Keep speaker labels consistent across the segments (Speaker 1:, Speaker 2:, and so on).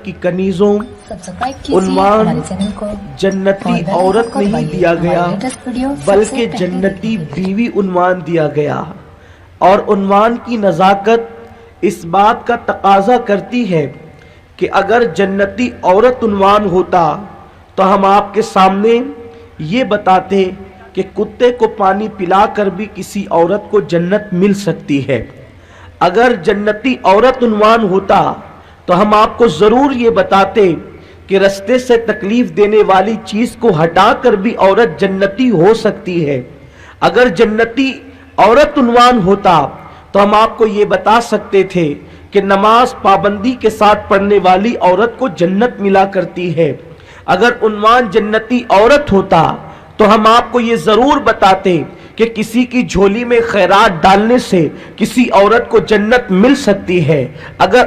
Speaker 1: کی کنیزوں عنوان جنتی عورت نہیں دیا گیا بلکہ جنتی بیوی عنوان دیا گیا، اور عنوان کی نزاکت اس بات کا تقاضا کرتی ہے کہ اگر جنتی عورت عنوان ہوتا تو ہم آپ کے سامنے یہ بتاتے کہ کتے کو پانی پلا کر بھی کسی عورت کو جنت مل سکتی ہے۔ اگر جنتی عورت عنوان ہوتا تو ہم آپ کو ضرور یہ بتاتے کہ رستے سے تکلیف دینے والی چیز کو ہٹا کر بھی عورت جنتی ہو سکتی ہے۔ اگر جنتی عورت عنوان ہوتا تو ہم آپ کو یہ بتا سکتے تھے کہ نماز پابندی کے ساتھ پڑھنے والی عورت کو جنت ملا کرتی ہے۔ اگر عنوان جنتی عورت ہوتا تو ہم آپ کو یہ ضرور بتاتے کہ کسی کی جھولی میں خیرات ڈالنے سے کسی عورت کو جنت مل سکتی ہے۔ اگر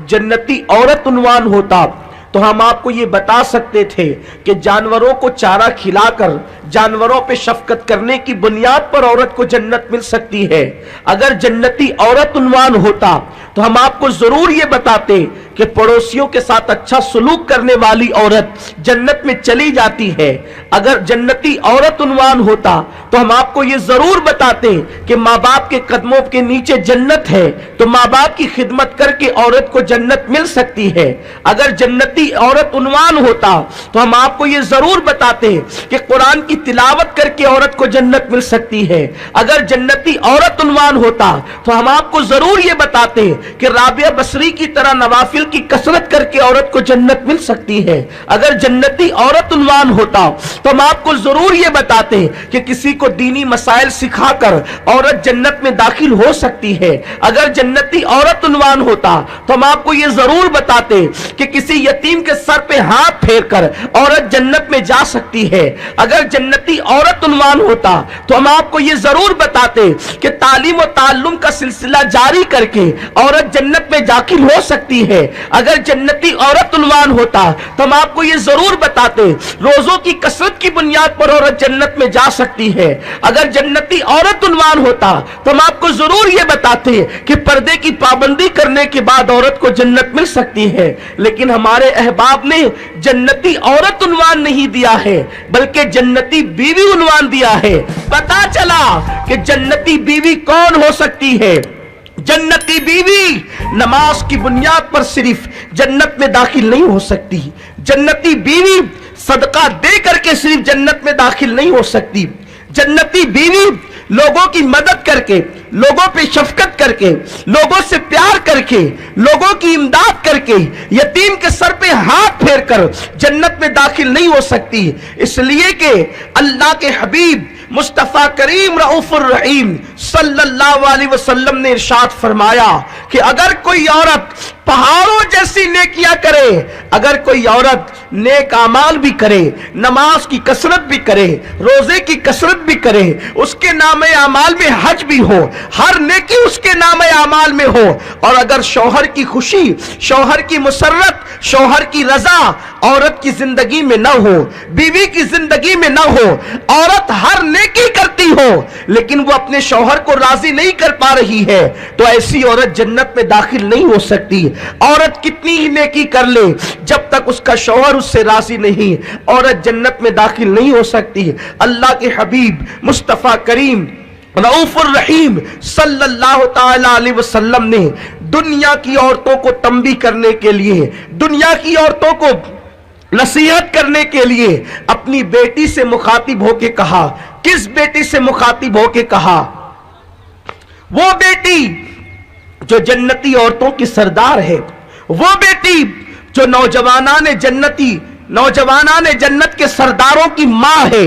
Speaker 1: جنتی عورت عنوان ہوتا تو ہم آپ کو یہ بتا سکتے تھے کہ جانوروں کو چارہ کھلا کر جانوروں پہ شفقت کرنے کی بنیاد پر عورت کو جنت مل سکتی ہے۔ اگر جنتی عورت عنوان ہوتا تو ہم آپ کو ضرور یہ بتاتے کہ پڑوسیوں کے ساتھ اچھا سلوک کرنے والی عورت جنت میں چلی جاتی ہے۔ اگر جنتی عورت عنوان ہوتا تو ہم آپ کو یہ ضرور بتاتے کہ ماں باپ کے قدموں کے نیچے جنت ہے، تو ماں باپ کی خدمت کر کے عورت کو جنت مل سکتی ہے۔ اگر جنتی عورت عنوان ہوتا تو ہم آپ کو یہ ضرور بتاتے کہ قرآن کی تلاوت کر کے عورت کو جنت مل سکتی ہے۔ اگر جنتی عورت عنوان ہوتا تو ہم آپ کو ضرور یہ بتاتے کہ رابعہ بصری کی طرح نوافل کی کثرت کر کے عورت کو جنت مل سکتی ہے۔ اگر جنتی عورت عنوان ہوتا تو ہم آپ کو ضرور یہ بتاتے کہ کسی کو دینی مسائل سکھا کر عورت جنت میں داخل ہو سکتی ہے۔ اگر جنتی عورت عنوان ہوتا تو ہم آپ کو یہ ضرور بتاتے کہ کسی یتیم کے سر پہ ہاتھ پھیر کر عورت جنت میں جا سکتی ہے۔ اگر جنتی عورت عنوان ہوتا تو ہم آپ کو یہ ضرور بتاتے کہ تعلیم و تعلم کا سلسلہ جاری کر کے عورت جنت میں داخل ہو سکتی ہے۔ اگر جنتی عورت عنوان ہوتا تو ہم آپ کو یہ ضرور بتاتے روزوں کی کثرت کی بنیاد پر عورت جنت میں جا سکتی ہے۔ اگر جنتی عورت عنوان ہوتا تو ہم آپ کو ضرور یہ بتاتے کہ پردے کی پابندی کرنے کے بعد عورت کو جنت مل سکتی ہے۔ لیکن ہمارے احباب نے جنتی عورت عنوان نہیں دیا ہے بلکہ جنتی بیوی عنوان دیا ہے۔ پتا چلا کہ جنتی بیوی کون ہو سکتی ہے۔ جنتی بیوی نماز کی بنیاد پر صرف جنت میں داخل نہیں ہو سکتی۔ جنتی بیوی صدقہ دے کر کے صرف جنت میں داخل نہیں ہو سکتی۔ جنتی بیوی لوگوں کی مدد کر کے، لوگوں پہ شفقت کر کے، لوگوں سے پیار کر کے، لوگوں کی امداد کر کے، یتیم کے سر پہ ہاتھ پھیر کر جنت میں داخل نہیں ہو سکتی۔ اس لیے کہ اللہ کے حبیب مصطفیٰ کریم رؤوف الرحیم صلی اللہ علیہ وسلم نے ارشاد فرمایا کہ اگر کوئی عورت پہاڑوں جیسی نیکیاں کرے، اگر کوئی عورت نیک اعمال بھی کرے، نماز کی کثرت بھی کرے، روزے کی کثرت بھی کرے، اس کے نام اعمال میں حج بھی ہو، ہر نیکی اس کے نام اعمال میں ہو، اور اگر شوہر کی خوشی، شوہر کی مسرت، شوہر کی رضا عورت کی زندگی میں نہ ہو، بیوی کی زندگی میں نہ ہو، عورت ہر نیکی کرتی ہو لیکن وہ اپنے شوہر کو راضی نہیں کر پا رہی ہے، تو ایسی عورت جنت میں داخل نہیں ہو سکتی۔ عورت کتنی ہی نیکی کر لے، جب تک اس کا شوہر اس سے راضی نہیں، عورت جنت میں داخل نہیں ہو سکتی۔ اللہ کے حبیب مصطفیٰ کریم رؤوف الرحیم صلی اللہ تعالی علیہ وسلم نے دنیا کی عورتوں کو تنبیہ کرنے کے لیے، دنیا کی عورتوں کو نصیحت کرنے کے لیے اپنی بیٹی سے مخاطب ہو کے کہا۔ کس بیٹی سے مخاطب ہو کے کہا؟ وہ بیٹی جو جنتی عورتوں کی سردار ہے، وہ بیٹی جو نوجوانان جنت کے سرداروں کی ماں ہے۔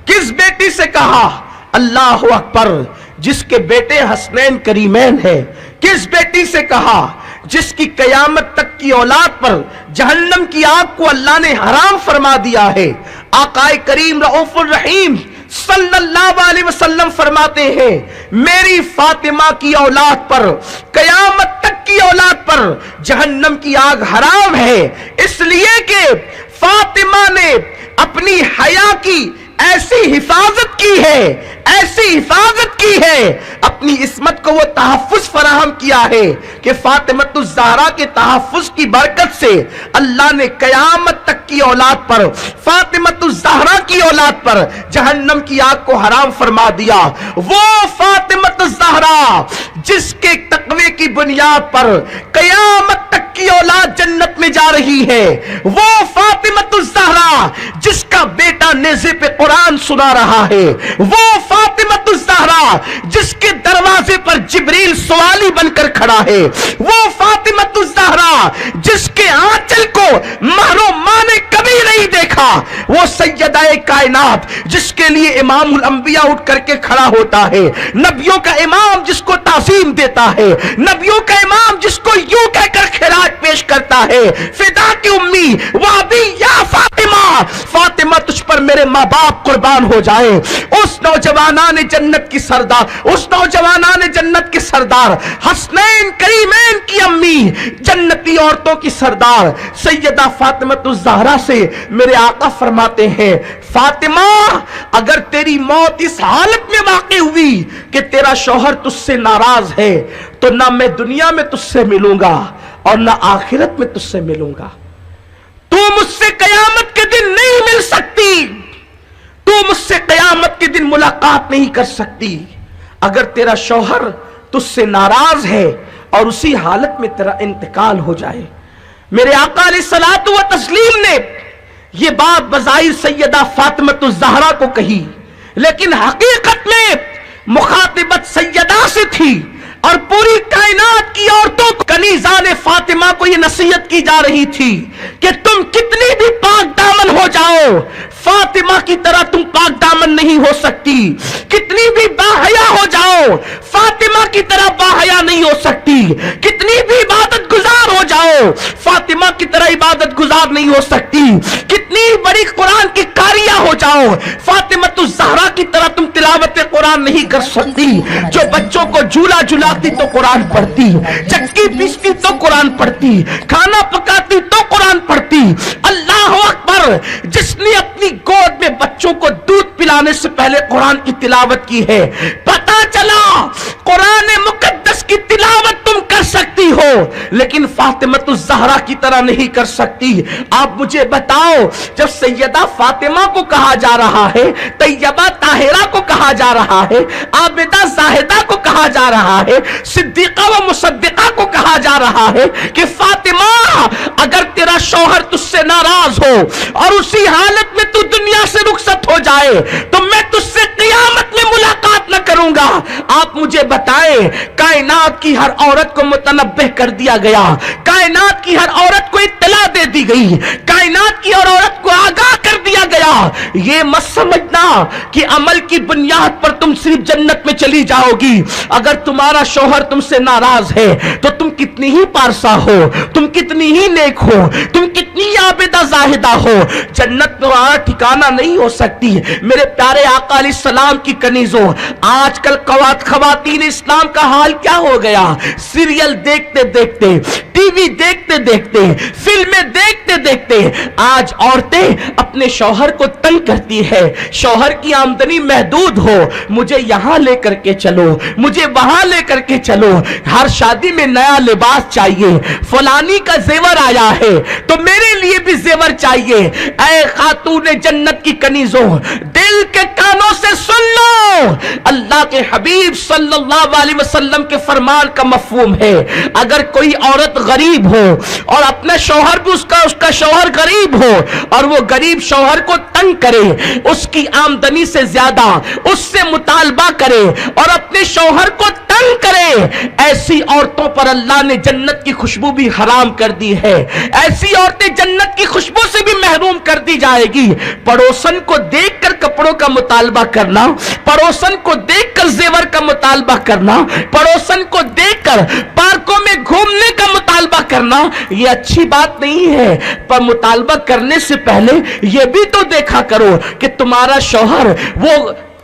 Speaker 1: کس بیٹی سے کہا؟ اللہ اکبر، جس کے بیٹے حسنین کریمین ہے۔ کس بیٹی سے کہا؟ جس کی قیامت تک کی اولاد پر جہنم کی آگ کو اللہ نے حرام فرما دیا ہے۔ آقا کریم رؤوف الرحیم صلی اللہ علیہ وسلم فرماتے ہیں میری فاطمہ کی اولاد پر، قیامت تک کی اولاد پر جہنم کی آگ حرام ہے، اس لیے کہ فاطمہ نے اپنی حیا کی ایسی حفاظت کی ہے، ایسی حفاظت کی ہے، اپنی عصمت کو وہ تحفظ فراہم کیا ہے کہ فاطمۃ الزہرا کے تحفظ کی برکت سے اللہ نے قیامت تک کی اولاد پر، فاطمۃ الزہرا کی اولاد پر جہنم کی آگ کو حرام فرما دیا۔ وہ فاطمۃ الزہرا جس کے تقوی کی بنیاد پر قیامت تک کی اولاد جنت میں جا رہی ہے، وہ فاطمۃ الزہرا جس کا بیٹا نیزے پہ قرآن سنا رہا ہے، وہ فاطمۃ الزہرا جس کے دروازے پر جبریل سوالی بن کر کھڑا ہے، وہ فاطمۃ الزہرا جس کے آنچل کو مہر و ماں نے کبھی نہیں دیکھا، وہ سیدہ کائنات جس کے لیے امام الانبیاء اٹھ کر کے کھڑا ہوتا ہے، نبیوں کا امام جس کو تعظیم دیتا ہے، نبیوں کا امام جس کو یوں کہہ کر خراج پیش کرتا ہے، فدا کی امی وابی یا فاطمہ، فاطمہ تجھ پر میرے ماں باپ قربان ہو جائے۔ اس نوجوانان جنت کی سردار، اس نوجوانان جنت کے سردار، حسنین کریمین کی امی، جنتی عورتوں کی سردار سیدہ فاطمۃ الزہرا سے میرے آقا فرماتے ہیں، فاطمہ اگر تیری موت اس حالت میں واقع ہوئی کہ تیرا شوہر تجھ سے ناراض ہے تو نہ میں دنیا میں تجھ سے ملوں گا اور نہ آخرت میں تجھ سے ملوں گا، تو مجھ سے قیامت کے دن نہیں مل سکتی، تو مجھ سے قیامت کے دن ملاقات نہیں کر سکتی۔ اگر تیرا شوہر تجھ سے ناراض ہے اور اسی حالت میں تیرا انتقال ہو جائے۔ میرے آقا علیہ الصلوۃ والتسلیم نے یہ بات بظاہر سیدہ فاطمۃ الزہرا کو کہی، لیکن حقیقت میں مخاطبت سیدہ سے تھی اور پوری کائنات کی عورتوں کو، کنیزان فاطمہ کو یہ نصیحت کی جا رہی تھی کہ تم کتنی بھی پاک دامن ہو جاؤ، فاطمہ کی طرح تم پاک دامن نہیں ہو سکتی، کتنی بھی باحیا ہو جاؤ فاطمہ کی طرح باحیا نہیں ہو سکتی، کتنی بھی عبادت گزار ہو جاؤ فاطمہ کی طرح عبادت گزار نہیں ہو سکتی، کتنی بڑی قرآن کی قاریہ ہو جاؤ فاطمۃ الزہرا کی طرح تم تلاوت قرآن نہیں کر سکتی، جو بچوں کو جھولا جھلاتی تو قرآن پڑھتی، چکی پیستی تو قرآن پڑھتی، کھانا پکاتی تو قرآن پڑھتی۔ اللہ اکبر، جس نے اپنی گود میں بچوں کو دودھ پلانے سے پہلے قرآن کی تلاوت کی ہے، پتا چلا قرآن مقدس کی تلاوت تم کر سکتی ہو لیکن فاطمۃ الزہرا کی طرح نہیں کر سکتی۔ آپ مجھے بتاؤ، جب سیدہ فاطمہ کو کہا جا رہا ہے، طیبہ طاہرہ کو کہا جا رہا ہے، عابدہ زاہدہ کو کہا جا رہا ہے، صدیقہ و مصدقہ کو کہا جا رہا ہے کہ فاطمہ اگر تیرا شوہر تجھ سے ناراض ہو اور اسی حالت میں تو دنیا سے رخصت ہو جائے تو میں تجھ سے قیامت میں ملاقات نہ کروں گا۔ آپ مجھے بتائیں، کائنات کی ہر عورت کو متنبہ کر دیا گیا، کائنات کی ہر عورت کو اطلاع دے دی گئی، کائنات کی ہر عورت کو آگاہ کر دیا گیا۔ یہ مت سمجھنا کہ عمل کی بنیاد پر تم صرف جنت میں چلی جاؤ گی۔ اگر تمہارا شوہر تم سے ناراض ہے تو تم کتنی ہی پارسا ہو، تم کتنی ہی نیک ہو، تم کتنی عابدہ زاہدہ ہو، جنت تمہارا ٹھکانہ نہیں ہو سکتی۔ میرے پیارے آقا علیہ السلام کی کنیزوں، آج کل خواتین اسلام کا حال کیا ہو گیا؟ سیریل دیکھتے دیکھتے، ٹی وی دیکھتے دیکھتے، فلمیں دیکھتے دیکھتے آج عورتیں اپنے شوہر کو تنگ کرتی ہے۔ شوہر کی آمدنی محدود ہو، مجھے یہاں لے کر کے چلو، مجھے وہاں لے کر کے چلو، ہر شادی میں نیا لباس چاہیے، فلانی کا زیور آیا ہے تو میرے لیے بھی زیور چاہیے۔ اے خاتون جنت کی کنیزوں، دل کے کانوں سے سن لو، اللہ کے حبیب صلی اللہ علیہ وسلم کے فرمان کا مفہوم ہے، اگر کوئی عورت غریب ہو اور اپنا شوہر بھی اس کا شوہر غریب ہو اور وہ غریب شوہر کو تنگ کرے، اس کی آمدنی سے زیادہ اس سے مطالبہ کرے اور اپنے شوہر کو تنگ کرے، ایسی عورتوں پر اللہ نے جنت کی خوشبو بھی حرام کر دی ہے، ایسی عورتیں جنت کی خوشبو سے بھی محروم کر دی جائے گی۔ پڑوسن کو دیکھ کر کپڑوں کا مطالبہ کرنا، پڑوسن کو دیکھ کر زیور کا مطالبہ کرنا، پڑوسن کو دیکھ کر پارکوں میں گھومنے کا مطالبہ کرنا، یہ اچھی بات نہیں ہے، پر مطالبہ کرنے سے پہلے یہ بھی تو دیکھا کرو کہ تمہارا شوہر وہ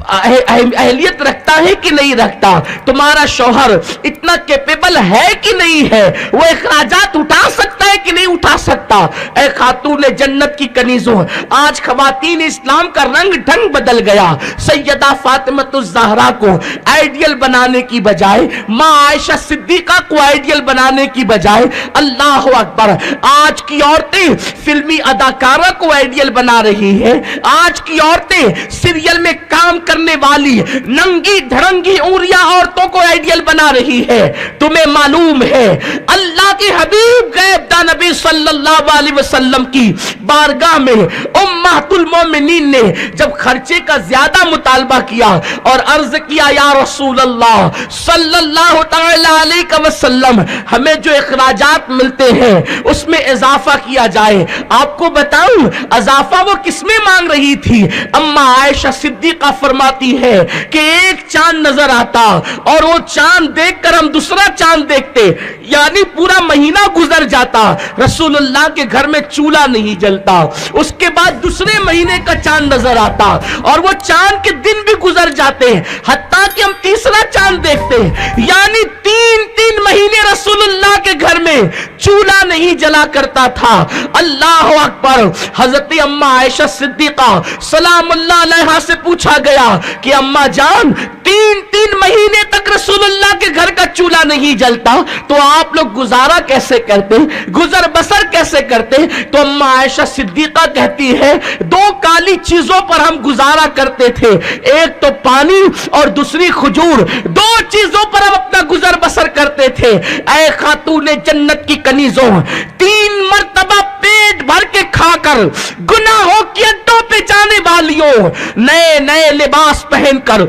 Speaker 1: اہلیت رکھتا ہے کہ نہیں رکھتا, تمہارا شوہر اتنا کیپیبل ہے کہ نہیں ہے, وہ اخراجات اٹھا سکتا ہے کہ نہیں اٹھا سکتا. اے خاتون جنت کی کنیزوں, آج خواتین اسلام کا رنگ ڈھنگ بدل گیا. سیدہ فاطمۃ الزہرا کو آئیڈیل بنانے کی بجائے, ماں عائشہ صدیقہ کو آئیڈیل بنانے کی بجائے, اللہ اکبر, آج کی عورتیں فلمی اداکارہ کو آئیڈیل بنا رہی ہے. آج کی عورتیں سیریل میں کام کرنے والی ننگی دھڑنگی عوریاں عورتوں کو آئیڈیل بنا رہی ہے. تمہیں معلوم ہے اللہ کے حبیب غیب داں نبی صلی اللہ علیہ وسلم کی بارگاہ میں امہات المومنین نے جب خرچے کا زیادہ مطالبہ کیا اور عرض کیا, یا رسول اللہ صلی اللہ تعالی علیہ وسلم, ہمیں جو اخراجات ملتے ہیں اس میں اضافہ کیا جائے. آپ کو بتاؤں اضافہ وہ کس میں مانگ رہی تھی؟ اما عائشہ صدیقہ فرماتی ہے کہ ایک چاند نظر آتا اور وہ چاند دیکھ کر ہم دوسرا چاند دیکھتے, یعنی پورا مہینہ گزر جاتا, رسول اللہ کے گھر میں چولہا نہیں جلتا. اس کے بعد دوسرے مہینے کا چاند نظر آتا اور وہ چاند کے دن بھی گزر جاتے, حتیٰ کہ ہم تیسرا چاند دیکھتے, یعنی تین مہینے رسول اللہ کے گھر میں چولہا نہیں جلا کرتا تھا. اللہ اکبر. حضرت اما عائشہ صدیقہ سلام اللہ علیہا سے پوچھا گیا کہ اما جان, تین مہینے تک رسول اللہ کے گھر کا چولہا نہیں جلتا تو آپ لوگ گزارا کیسے کرتے, گزر بسر کیسے کرتے؟ تو اما عائشہ صدیقہ کہتی ہے, دو کالی چیزوں پر ہم گزارا کرتے تھے, ایک تو پانی اور دوسری کھجور, دو چیزوں پر ہم اپنا گزر بسر کرتے تھے. اے خاتون جنت کی کنیزوں, 3 مرتبہ پیٹ بھر کے کھا کر گناہوں کی اڈوں پہ جانے والیوں, نئے لباس پہن کر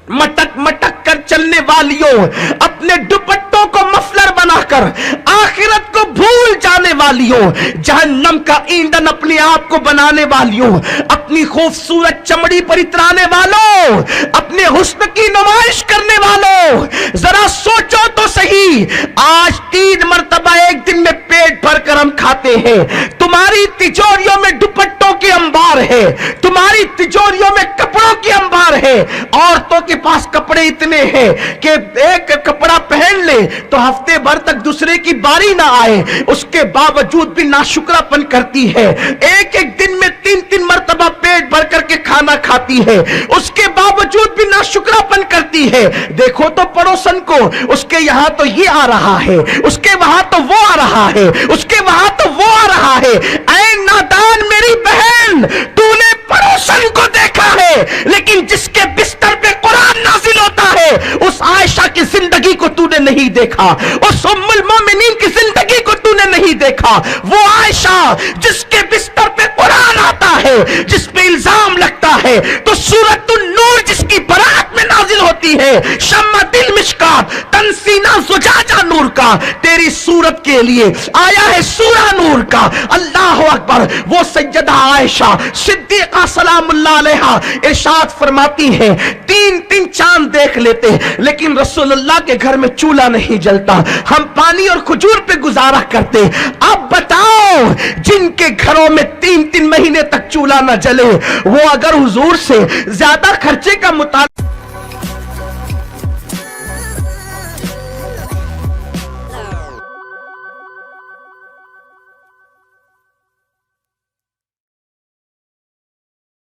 Speaker 1: مٹک مٹک کر چلنے والیوں, اپنے دوپٹوں کو مفلر بنا کر آخرت کو بھول جانے والیوں, جہنم کا ایندھن اپنے آپ کو بنانے والیوں, اپنی خوبصورت چمڑی پر اترانے والوں, اپنے حسن کی نمائش کرنے والوں, ذرا سوچو تو صحیح, آج 3 مرتبہ ایک دن میں پیٹ بھر کر ہم کھاتے ہیں. تمہاری تجوریوں میں دوپٹوں کے انبار ہے, تمہاری تجوریوں میں کپڑوں کے انبار ہے. عورتوں کے پاس کپڑے اتنے ہیں کہ ایک کپڑا پہن لے تو ہفتے بھر تک دوسرے کی باری نہ آئے, اس کے باوجود بھی ناشکراپن کرتی ہے. ایک دن میں 3 مرتبہ پیٹ بھر کر کے کھانا کھاتی ہے, اس کے باوجود بھی ناشکراپن کرتی ہے. دیکھو تو پڑوسن کو, اس کے یہاں تو یہ آ رہا ہے, اس کے وہاں تو وہ آ رہا ہے, اس کے وہاں تو وہ آ رہا ہے. اے نادان میری بہن, تو نے پڑوسن کو دیکھا ہے لیکن جس کے بستر پہ قرآن نازل ہوتا ہے اس عائشہ کی زندگی کو تو نے نہیں دیکھا, اس ام المومنین کی زندگی کو تو نے نہیں دیکھا. وہ عائشہ جس کے بستر پہ قرآن آتا ہے, جس پہ الزام لگتا ہے تو سورۃ النور جس کی برات میں نازل ہوتی ہے, شمع دل مشکات تنسینہ زجاجہ نور کا, تیری صورت کے لیے آیا ہے سورہ نور کا. اللہ اکبر. وہ سیدہ عائشہ صدیقہ سلام اللہ علیہا ارشاد فرماتی ہیں, 3 چاند دیکھ لیتے لیکن رسول اللہ کے گھر میں چولہا نہیں جلتا, ہم پانی اور کھجور پہ گزارا کرتے. اب بتاؤ, جن کے گھروں میں 3 مہینے تک چولہا نہ جلے, وہ اگر حضور سے زیادہ خرچے کا مطالبہ